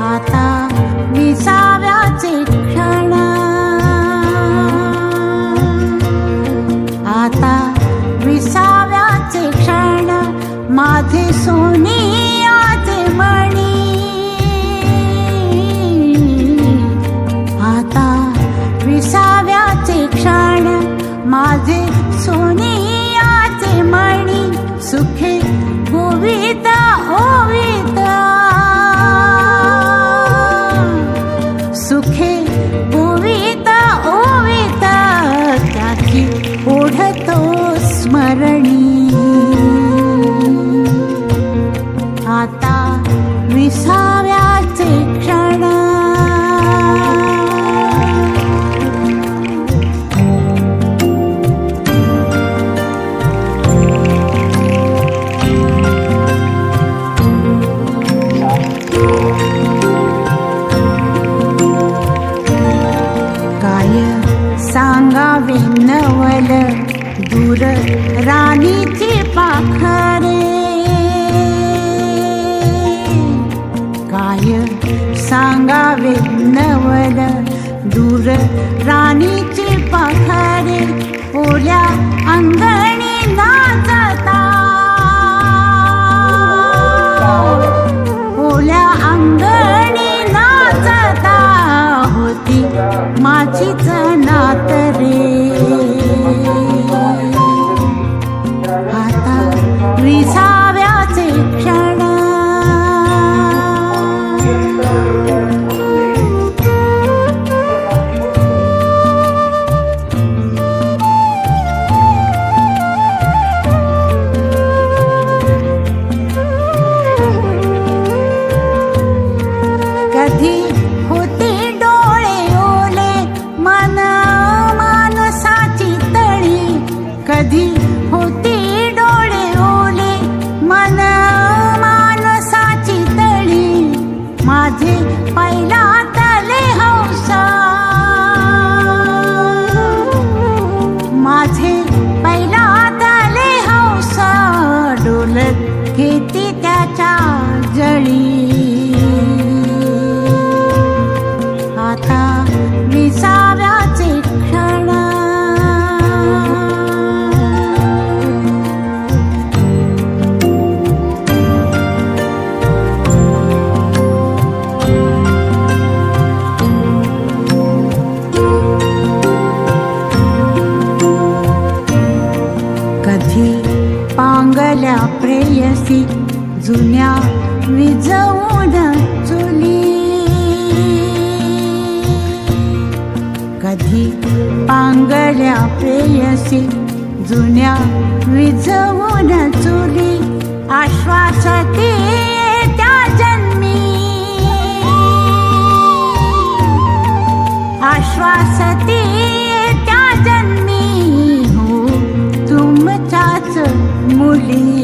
आता विसाव्याचे क्षण, आता विसाव्याचे क्षण, माझे सोनियाचे मणी. आता विसाव्याचे क्षण, माझे सोनियाचे मणी. सुखे गोविता ओविता, सुखे गोविता ओविता, त्याची ओढतो स्मरणी. आता विसाव्याचे क्षण, सांगावे नवल दूर राणीची पाखरे. काय सांगावे नवल दूर राणीची पाखरे. ओल्या अंगणी नाचता, ओल्या अंगणी नाचता, होती माझीच नात रे. आता विसाव्याचे क्षण, कधी होते डोळे ओले मन मानसाची तळी. कधी होते डोळे ओले मन मानसाची तळी. माझे पहिला तले हौसा, माझे पहिला तले हौसा, डोलत घेते त्याच्या जळी. आता विसाव्याचे क्षण, कधी पांगल्या प्रेयसी जुन्या विजवून चुली. कधी पांगल्या प्रेयसी जुन्या विजवून चुली. आश्वासते त्या जन्मी, आश्वासते त्या जन्मी, हो तुमच्याच मुली.